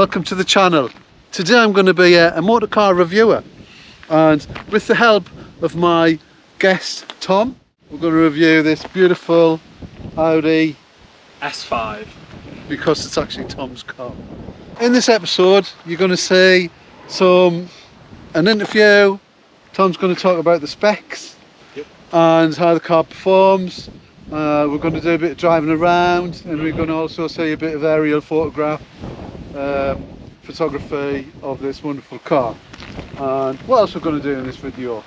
welcome to the channel. Today I'm going to be a motor car reviewer, and with the help of my guest Tom, we're going to review this beautiful Audi S5, because it's actually Tom's car. In this episode you're going to see an interview. Tom's going to talk about the specs and how the car performs. We're going to do a bit of driving around, and we're going to also see a bit of aerial photography of this wonderful car. And what else we're going to do in this video?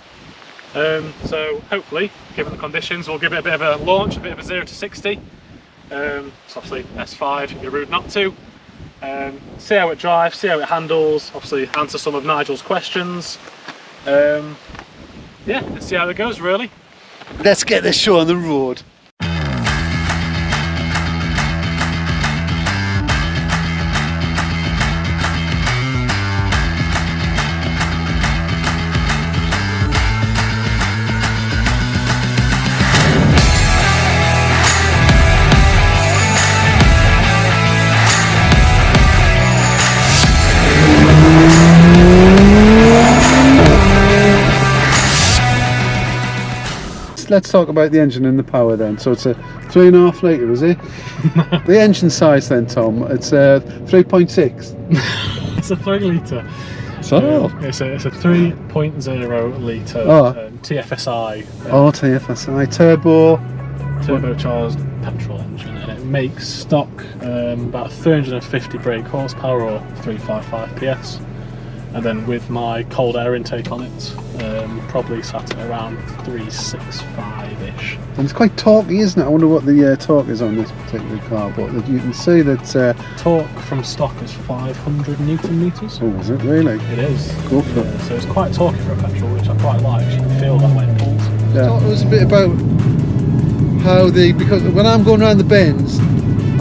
So hopefully, given the conditions, we'll give it a bit of a launch, a bit of a 0 to 60. It's obviously S5, it'd be rude not to. See how it drives, see how it handles, obviously answer some of Nigel's questions. Yeah, let's see how it goes really. Let's get this show on the road. Let's talk about the engine and the power then. So it's a 3.5 litre, is it? The engine size then, Tom, it's 3.6. It's a 3 litre. So it's a 3.0 litre TFSI. TFSI turbocharged petrol engine, and it makes stock about 350 brake horsepower or 355 PS. And then with my cold air intake on it, probably sat at around 365-ish. And it's quite torquey, isn't it? I wonder what the torque is on this particular car, but you can see that... torque from stock is 500 Newton meters. Oh, is it really? It is. Go for it. So it's quite torquey for a petrol, which I quite like. You can feel that when it pulls. Yeah. Talk to us a bit about how because when I'm going around the bends,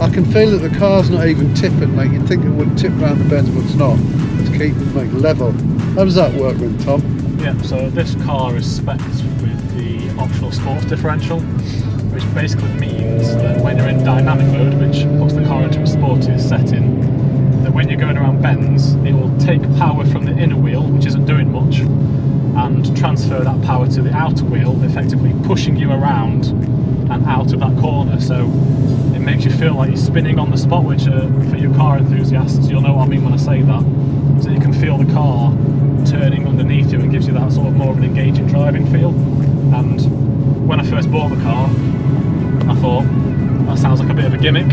I can feel that the car's not even tipping. Like you'd think it would tip around the bends, but it's not. It's keeping like level. How does that work then, Tom? Yeah, so this car is spec'd with the optional sports differential, which basically means that when you're in dynamic mode, which puts the car into a sporty setting, that when you're going around bends, it will take power from the inner wheel, which isn't doing much, and transfer that power to the outer wheel, effectively pushing you around and out of that corner. So it makes you feel like you're spinning on the spot, which for you car enthusiasts, you'll know what I mean when I say that. So you can feel the car turning underneath you and gives you that sort of more of an engaging driving feel. And when I first bought the car, I thought that sounds like a bit of a gimmick,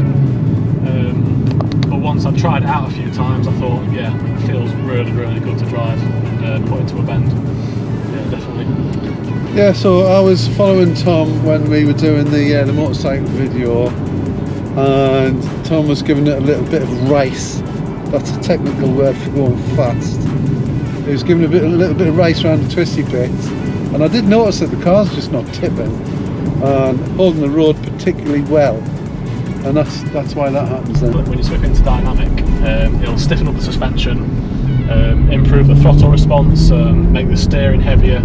but once I tried it out a few times, I thought, yeah, it feels really, really good to drive and put into a bend. Yeah, definitely. Yeah, so I was following Tom when we were doing the motorcycle video, and Tom was giving it a little bit of race. That's a technical word for going fast. He was giving a little bit of race around the twisty bits, and I did notice that the car's just not tipping and holding the road particularly well, and that's why that happens then. When you switch into dynamic, it'll stiffen up the suspension, improve the throttle response, make the steering heavier,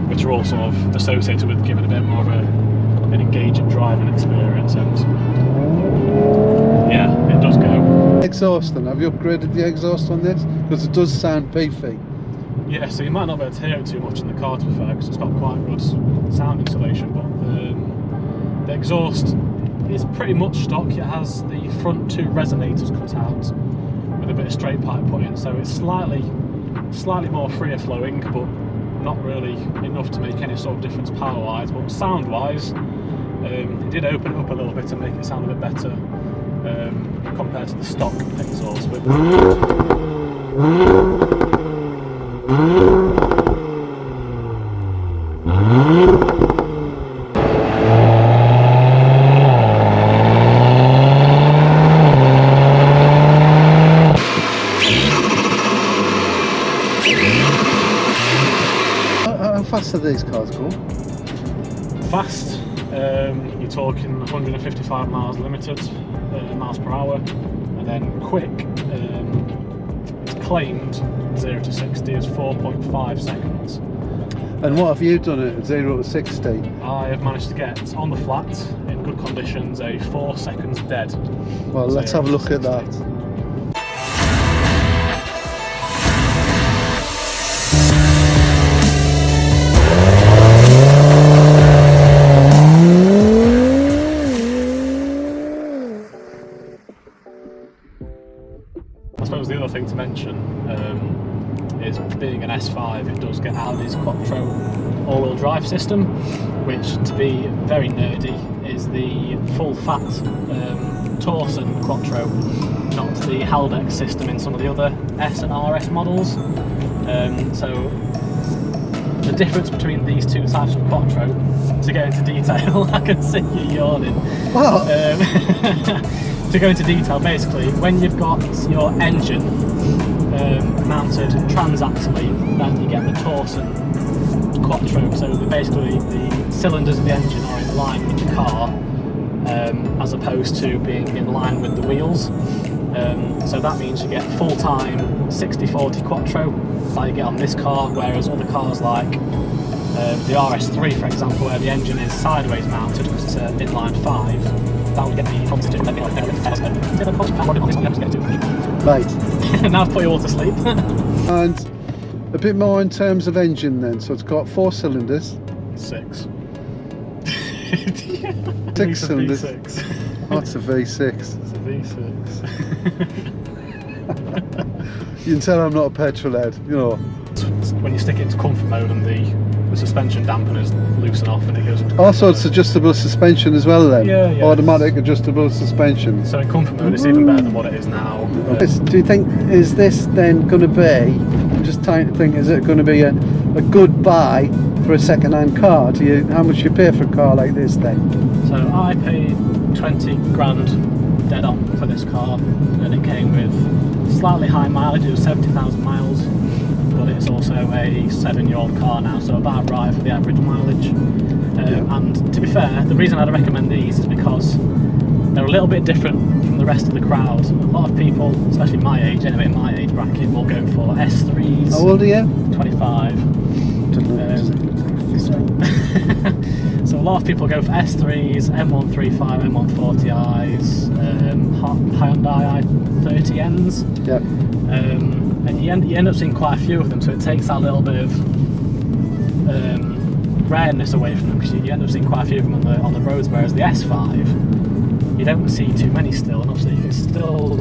which are all sort of associated with giving a bit more of an engaging driving experience. And yeah, it does go. Exhaust then, have you upgraded the exhaust on this? Because it does sound beefy. Yeah, so you might not be able to hear it too much in the car, to be fair, because it's got quite good sound insulation, but the exhaust is pretty much stock. It has the front 2 resonators cut out with a bit of straight pipe put in, so it's slightly more freer flowing, but not really enough to make any sort of difference power wise. But sound wise, it did open it up a little bit and make it sound a bit better compared to the stock exhaust. How fast are these cars go? Fast, you're talking 155 miles limited, miles per hour, and then quick, it's claimed 0 to 60 is 4.5 seconds. And what have you done at 0 to 60? I have managed to get on the flat in good conditions a 4 seconds dead. Well, let's have a look at that. all-wheel drive system, which, to be very nerdy, is the full-fat Torsen Quattro, not the Haldex system in some of the other S and RS models. So the difference between these two types of Quattro, to go into detail, I can see you yawning. What? To go into detail, basically, when you've got your engine mounted transaxle, then you get the Torsen Quattro. So basically, the cylinders of the engine are in line with the car, as opposed to being in line with the wheels. So that means you get full-time 60/40 Quattro that you get on this car, whereas other cars like the RS3, for example, where the engine is sideways mounted because it's an inline 5, that would get the constitute. Right. Now I've put you all to sleep. And a bit more in terms of engine then. So it's got 4 cylinders. 6. 6 cylinders. V6. That's a V6. It's a V6. You can tell I'm not a petrol head, you know. When you stick it into comfort mode and the suspension dampeners loosen off and it goes into Also, it's adjustable suspension as well then? Yeah. Automatic adjustable suspension. So in comfort mode it's even better than what it is now. Do you think, is this then going to be, I'm just trying to think, is it going to be a good buy for a second-hand car? How much you pay for a car like this then? So I paid 20 grand dead on for this car, and it came with slightly high mileage. It was 70,000 miles, but it's also a 7-year-old car now, so about right for the average mileage. And to be fair, the reason I'd recommend these is because they're a little bit different from the rest of the crowd. A lot of people, especially my age, anyway, in my age bracket, will go for S3s. How old are you? 25. So a lot of people go for S3s, M135, M140i's, Hyundai i30Ns. Yep. And you end up seeing quite a few of them, so it takes that little bit of rareness away from them, because you end up seeing quite a few of them on the roads, whereas the S5, you don't see too many still, and obviously you can still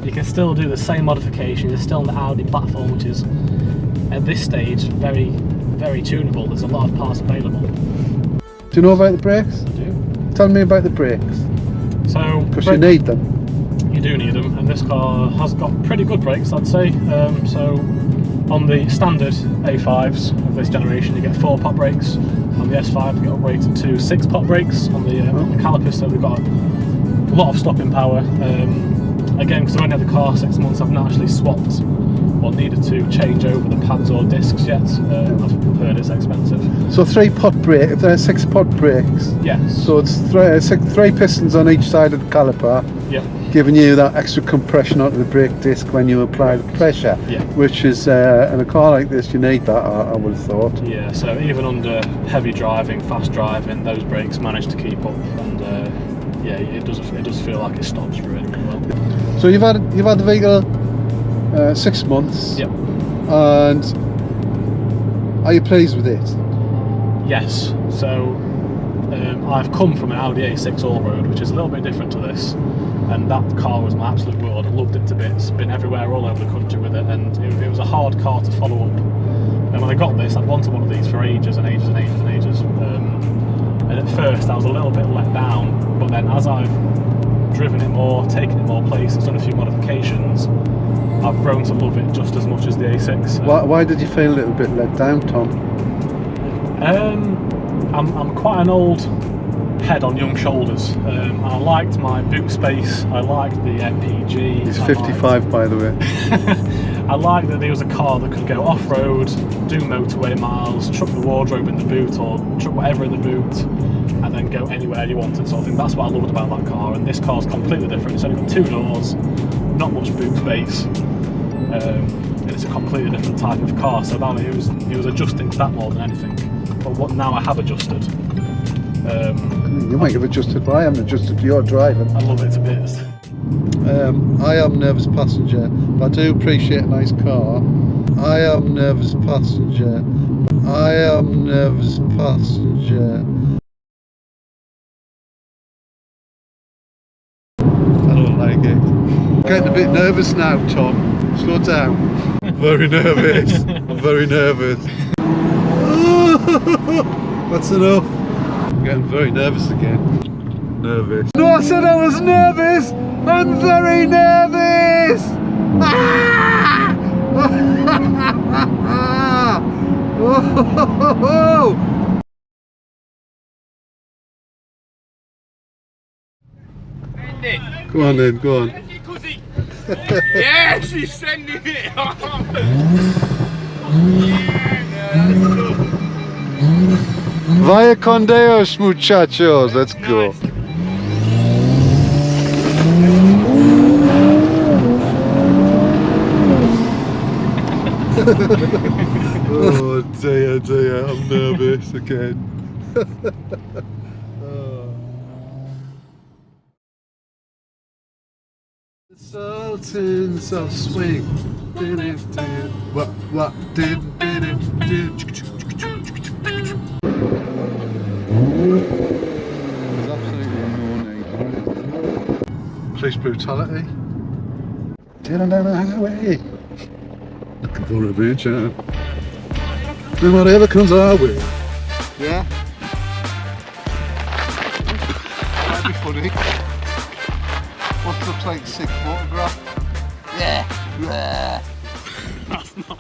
you can still do the same modifications. You're still on the Audi platform, which is at this stage very, very tunable. There's a lot of parts available. Do you know about the brakes? I do. Tell me about the brakes. So Because you need them. You do need them, and this car has got pretty good brakes, I'd say. So on the standard A5s of this generation, you get 4 pot brakes. On the S5, you get upgraded to 6 pot brakes on the calipers, so we've got a lot of stopping power. Again, because I've only had the car 6 months, I've not actually swapped or needed to change over the pads or discs yet. I've heard it's expensive. So 3 pot brake, if they're 6 pot brakes. Yes. So it's 3 pistons on each side of the caliper. Yep. Giving you that extra compression onto the brake disc when you apply the pressure. Yeah. Which is, in a car like this, you need that, I would have thought. Yeah, so even under heavy driving, fast driving, those brakes manage to keep up, and yeah, it does feel like it stops really, really well. So you've had the vehicle 6 months. Yep. And are you pleased with it? Yes. So I've come from an Audi A6 all-road, which is a little bit different to this, and that car was my absolute world. I loved it to bits. Been everywhere, all over the country with it, and it was a hard car to follow up. And when I got this, I'd wanted one of these for ages and ages and ages and ages. And at first, I was a little bit let down, but then as I've driven it more, taken it more places, done a few modifications, I've grown to love it just as much as the A6. Why did you feel a little bit let down, Tom? I'm quite an old head on young shoulders. I liked my boot space, I liked the MPG. He's 55 by the way. I liked that there was a car that could go off-road, do motorway miles, chuck the wardrobe in the boot or chuck whatever in the boot and then go anywhere you wanted, sort of thing. That's what I loved about that car, and this car's completely different. It's only got 2 doors, not much boot space, and it's a completely different type of car, so that it was adjusting to that more than anything. But what now I have adjusted. You might have adjusted, but I haven't adjusted to your driving. I love it to bits. I am nervous passenger, but I do appreciate a nice car. I am nervous passenger. I am nervous passenger. I don't like it. Getting a bit nervous now, Tom. Slow down. I'm very nervous. I'm very nervous. That's enough. I'm getting very nervous again. Nervous. No, I said I was nervous. I'm very nervous. Ah! Oh! Go on then, go on. Yes, he's sending it. Vaya con Dios, muchachos. Let's go. Oh dear, dear, I'm nervous again. Oh. The Sultans of Swing. What did it do? There's absolutely no need. Police brutality. Down the highway. Looking for adventure. And whatever comes our way. Yeah? That'd be funny. What looks like a sick photograph. Yeah. That's not